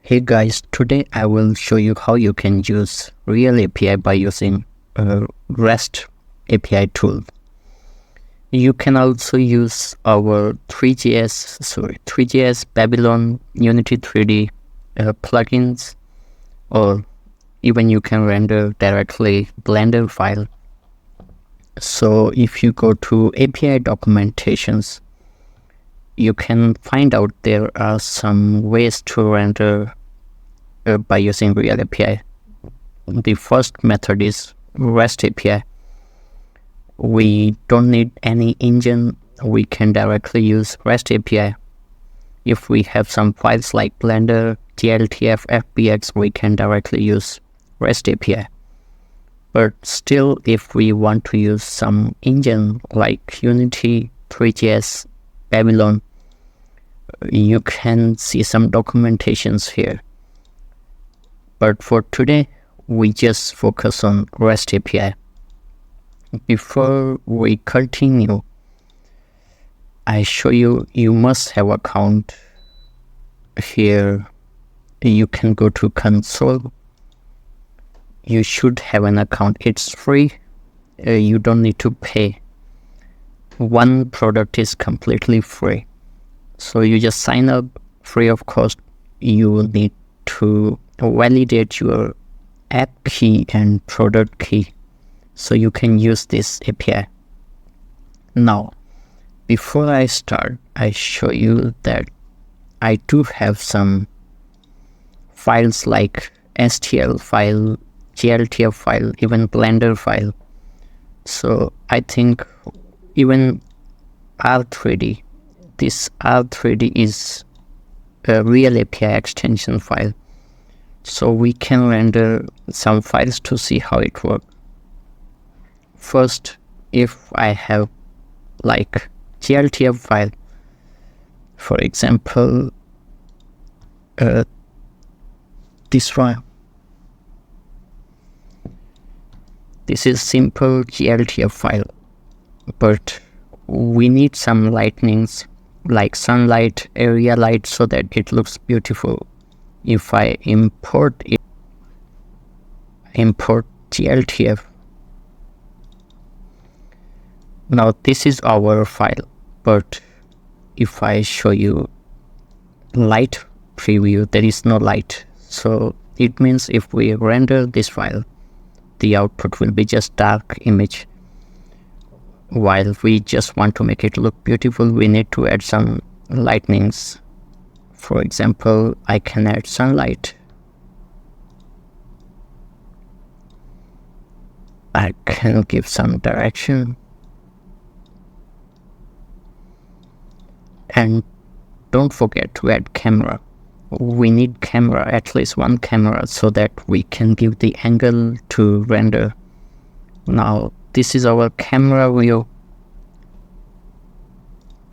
Hey guys, today I will show you how you can use RealAPI by using a REST API tool. You can also use our three.js Babylon Unity 3D plugins, or even you can render directly Blender file. So if you go to API documentations, you can find out there are some ways to render by using RealAPI. The first method is REST API. We don't need any engine. We can directly use REST API. If we have some files like Blender, GLTF, FBX, we can directly use REST API. But still, if we want to use some engine like Unity, three.js, Babylon, you can see some documentations here. But for today, we just focus on REST API. Before we continue, I show you must have account. Here you can go to console. You should have an account. It's free. You don't need to pay. One product is completely free. So you just sign up free of cost. You will need to validate your app key and product key so you can use this API. Now, before I start, I show you that I do have some files like STL file, GLTF file, even Blender file. So I think even R3D, this R3D is a RealAPI extension file. So we can render some files to see how it works. First, if I have like GLTF file, for example, this one. This is simple GLTF file, but we need some lightnings like sunlight, area light, so that it looks beautiful. If I import GLTF, now this is our file, but if I show you light preview, there is no light. So it means if we render this file, the output will be just dark image. While we just want to make it look beautiful, we need to add some lightnings. For example, I can add sunlight. I can give some direction. And don't forget to add camera. We need camera, at least one camera, so that we can give the angle to render. Now, this is our camera view.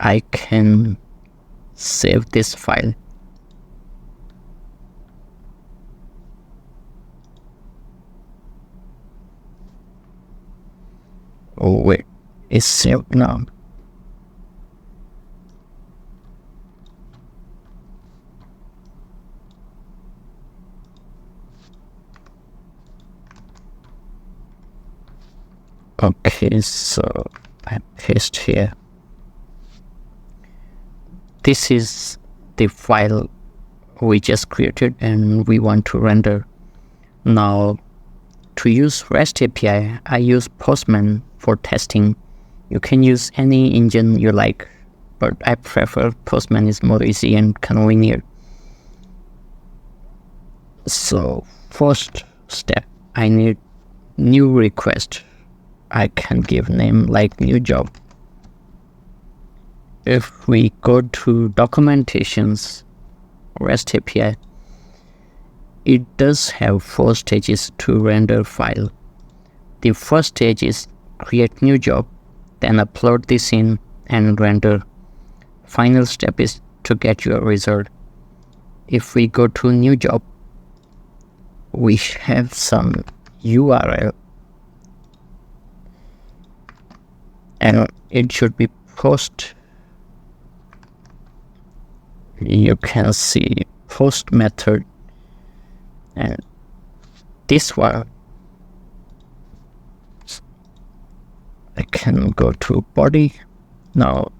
I can save this file. Oh wait, it's saved now. Okay, so I paste here. This is the file we just created and we want to render. Now, to use REST API, I use Postman for testing. You can use any engine you like, but I prefer Postman, is more easy and convenient. So, first step, I need new request. I can give name like new job. If we go to documentations, REST API, it does have 4 stages to render file. The first stage is create new job, then upload this in and render. Final step is to get your result. If we go to new job, we have some URL and it should be post. You can see post method And this one, I can go to body. Now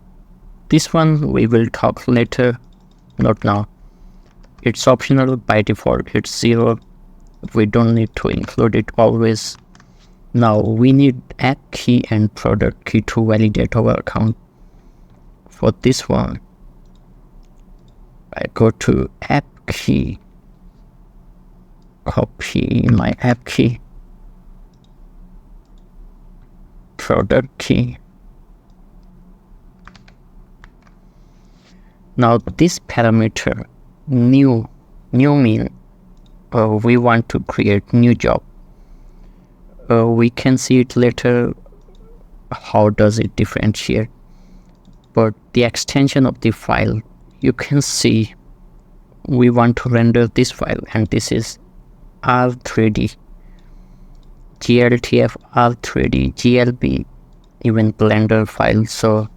this one we will talk later, not now. It's optional. By default it's 0. We don't need to include it always. Now we need app key and product key to validate our account. For this one, I go to app key, copy my app key, product key. Now this parameter new mean we want to create new job. We can see it later how does it differentiate, but the extension of the file, you can see we want to render this file, and this is R3D, GLTF, R3D, GLB, even Blender file. So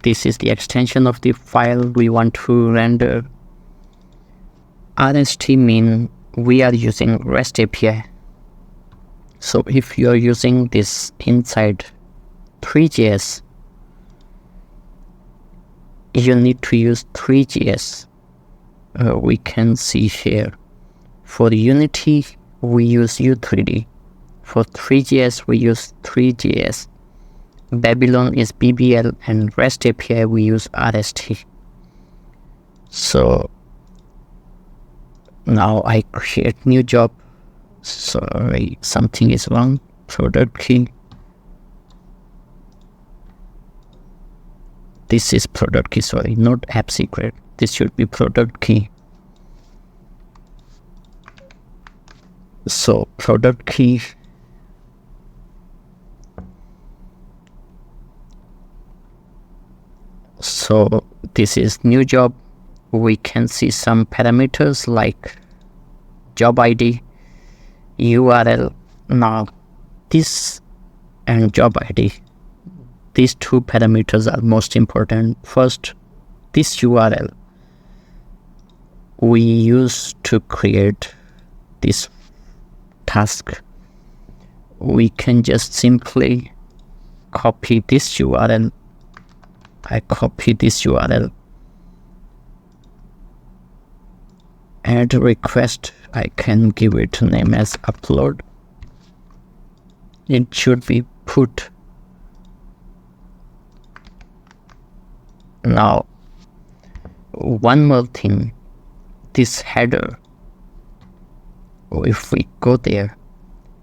this is the extension of the file we want to render. RST mean we are using REST API. So if you are using this inside three.js, you need to use three.js. We can see here for Unity we use U3D, for three.js we use three.js, Babylon is BBL, and REST API we use RST. So now I create new job. Sorry, something is wrong. Product key. This is product key, sorry, not app secret. This should be product key. So product key. So this is new job. We can see some parameters like job ID, URL. Now this and job ID, these two parameters are most important. First, this URL we use to create this task. We can just simply copy this URL. I copy this URL, add request. I can give it a name as upload. It should be put. Now one more thing, this header, if we go there,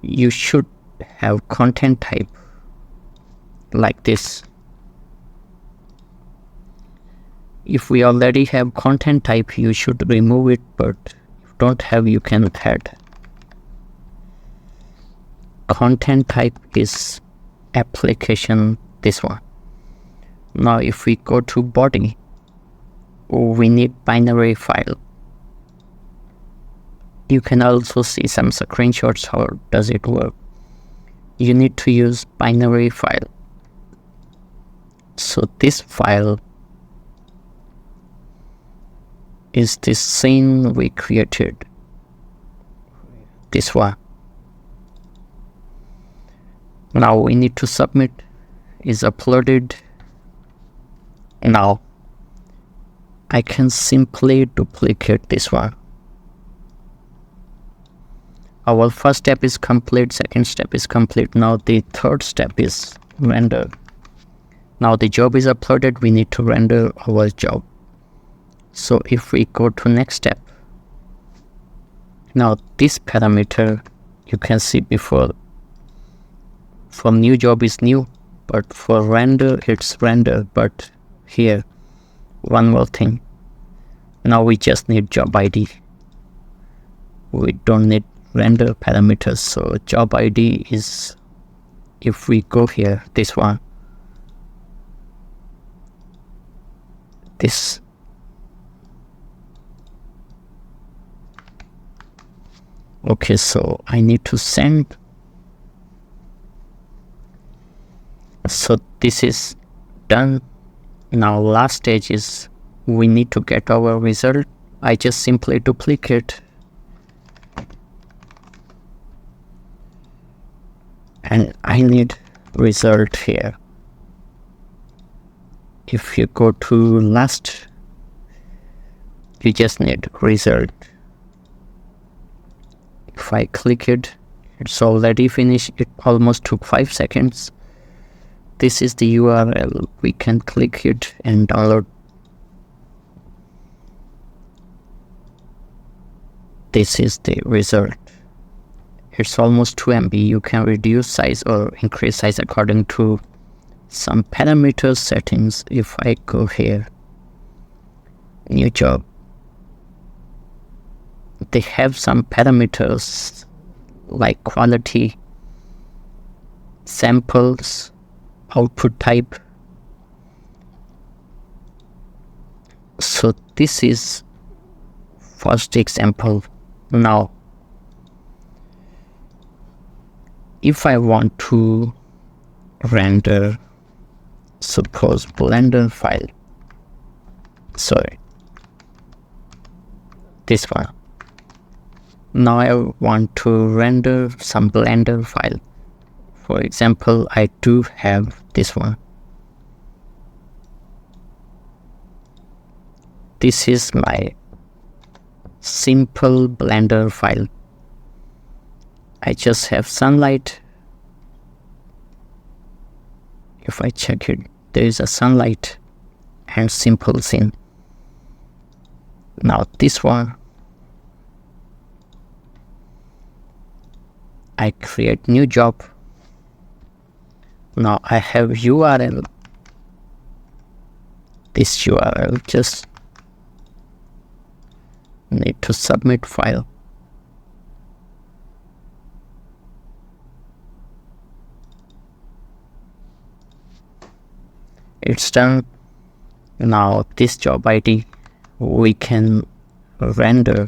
you should have content type like this. If we already have content type, you should remove it, but if you don't have, you can add. Content type is application, this one. Now if we go to body, we need binary file. You can also see some screenshots. How does it work? You need to use binary file. So this file is this scene we created, this one. Now we need to submit, is uploaded. Now I can simply duplicate this one. Our first step is complete, second step is complete. Now the third step is render. Now the job is uploaded, we need to render our job. So if we go to next step, now this parameter you can see before, for new job is new, but for render it's render. But here one more thing, now we just need job ID, we don't need render parameters. So job ID is, if we go here, this one, this. Okay, so I need to send. So this is done. Now last stage is we need to get our result. I just simply duplicate and I need result here. If you go to last, you just need result. If I click it, it's already finished. It almost took 5 seconds. This is the URL. We can click it and download. This is the result. It's almost 2 MB. You can reduce size or increase size according to some parameter settings. If I go here, new job, they have some parameters like quality, samples, output type. So this is first example. Now if I want to render, suppose Blender file, sorry, this one. Now I want to render some Blender file. For example, I do have this one. This is my simple Blender file. I just have sunlight. If I check it, there is a sunlight and simple scene. Now this one, I create new job. Now I have URL. This URL just need to submit file. It's done. Now this job ID we can render.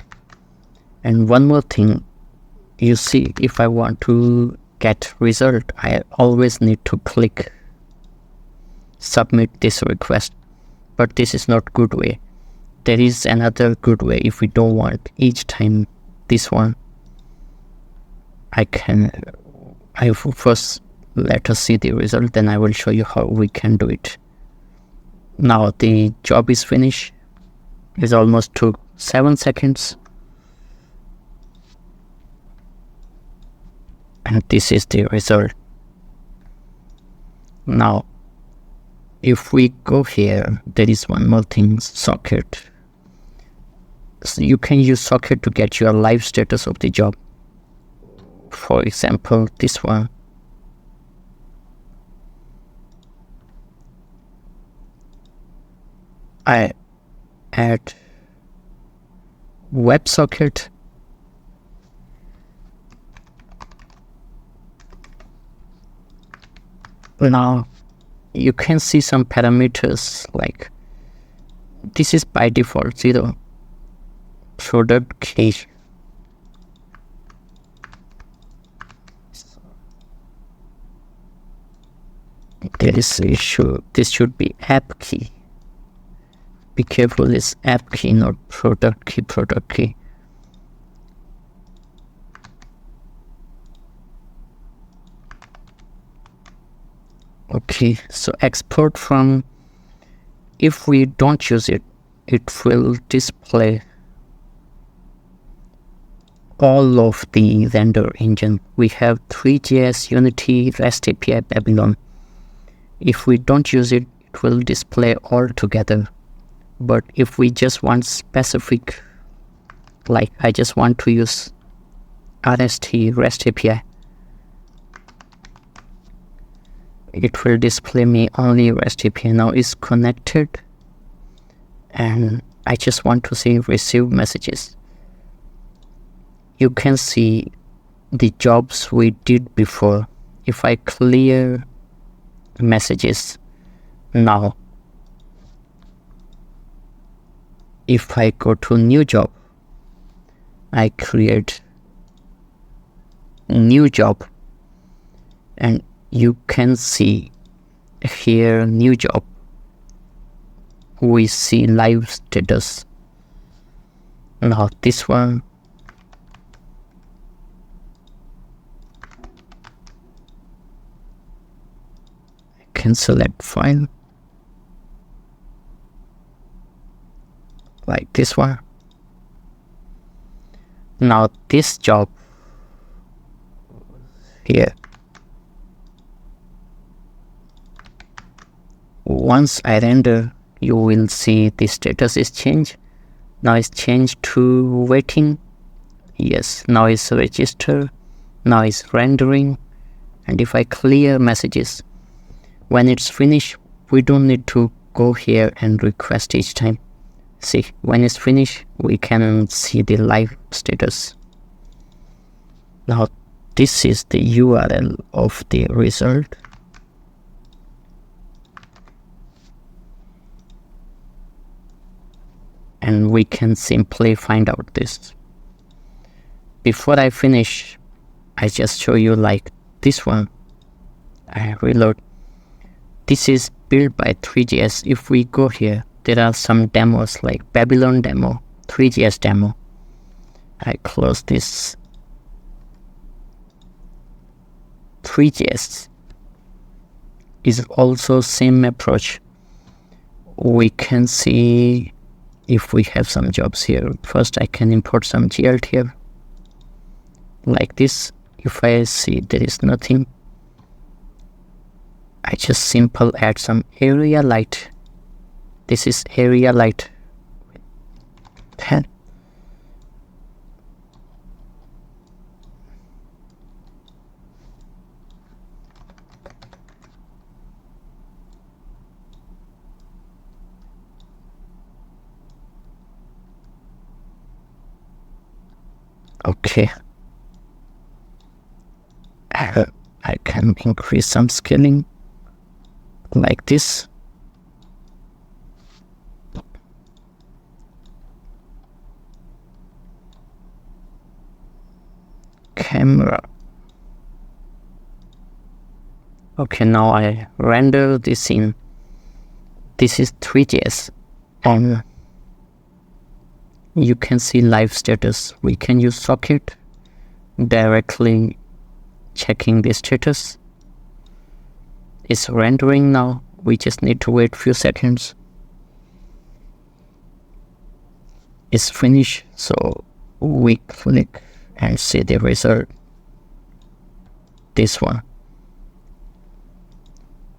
And one more thing, you see, if I want to get result, I always need to click submit this request, but this is not good way. There is another good way. If we don't want each time this one, I first let us see the result, then I will show you how we can do it. Now the job is finished. It almost took 7 seconds. And this is the result. Now if we go here, there is one more thing, socket. So you can use socket to get your live status of the job. For example, this one. I add WebSocket. Now you can see some parameters, like this is by default 0. Product key. There is issue. This should be app key. Be careful, it's app key, not product key. Product key. Okay, so export from. If we don't use it, it will display all of the render engine. We have three.js, Unity, REST API, Babylon. If we don't use it, it will display all together. But if we just want specific, like I just want to use RST, REST API, it will display me only REST API. Now is connected, and I just want to see receive messages. You can see the jobs we did before. If I clear messages now, if I go to new job, I create new job, and you can see here new job, we see live status. Now this one, can select file like this one. Now this job here, once I render, you will see the status is changed. Now it's changed to waiting. Yes, now it's register. Now it's rendering. And if I clear messages, when it's finished, we don't need to go here and request each time. See, when it's finished, we can see the live status. Now this is the URL of the result. And we can simply find out this. Before I finish, I just show you like this one. I reload. This is built by three.js. If we go here, there are some demos like Babylon demo, three.js demo. I close this. Three.js is also same approach. We can see if we have some jobs here. First I can import some GLT here like this. If I see there is nothing, I just simple add some area light. This is area light 10. Okay. I can increase some scaling like this. Camera. Okay, now I render this scene. This is three.js, and you can see live status. We can use socket directly checking the status. It's rendering now. We just need to wait few seconds. It's finished, so we click and see the result. This one.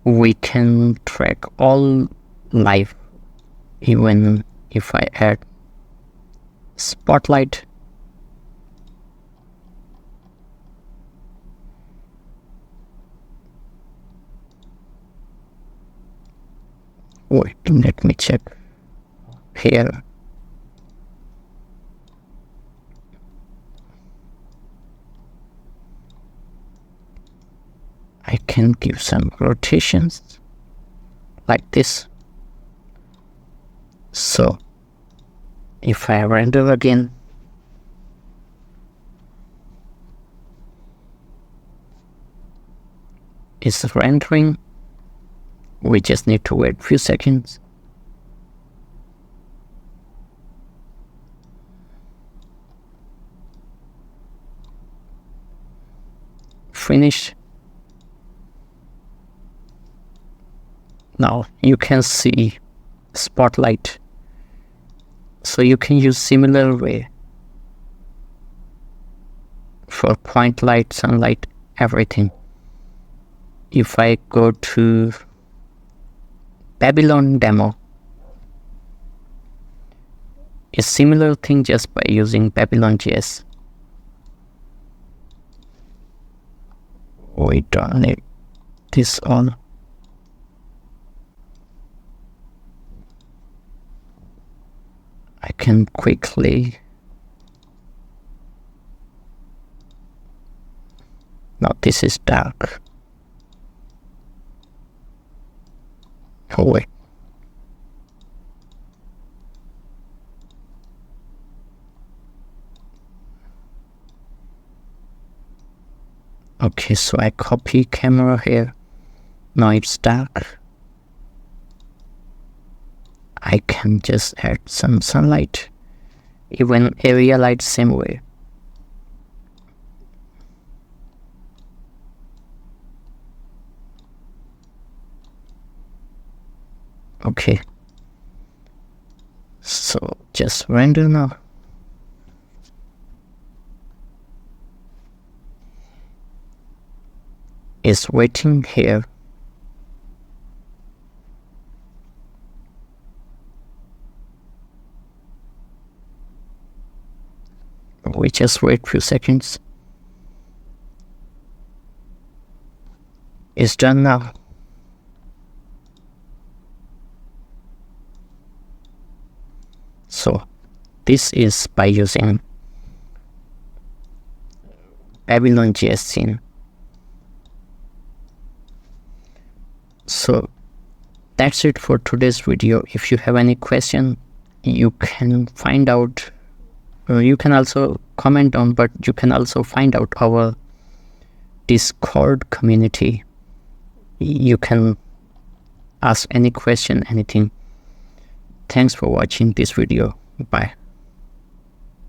We can track all live, even if I add spotlight. Wait, let me check here. I can give some rotations like this. So if I render again, it's rendering. We just need to wait a few seconds. Finish. Now you can see spotlight. So you can use similar way for point light, sunlight, everything. If I go to Babylon demo, a similar thing just by using Babylon.js. We don't need this on. I can quickly. Now this is dark. Oh wait. Okay, so I copy camera here. Now it's dark. I can just add some sunlight. Even area light same way. Okay, so just render now. It's waiting here. We just wait few seconds. It's done now. So this is by using Babylon.js scene. So that's it for today's video. If you have any question, you can find out, you can also comment on, but you can also find out our Discord community. You can ask any question, anything. Thanks for watching this video. Bye.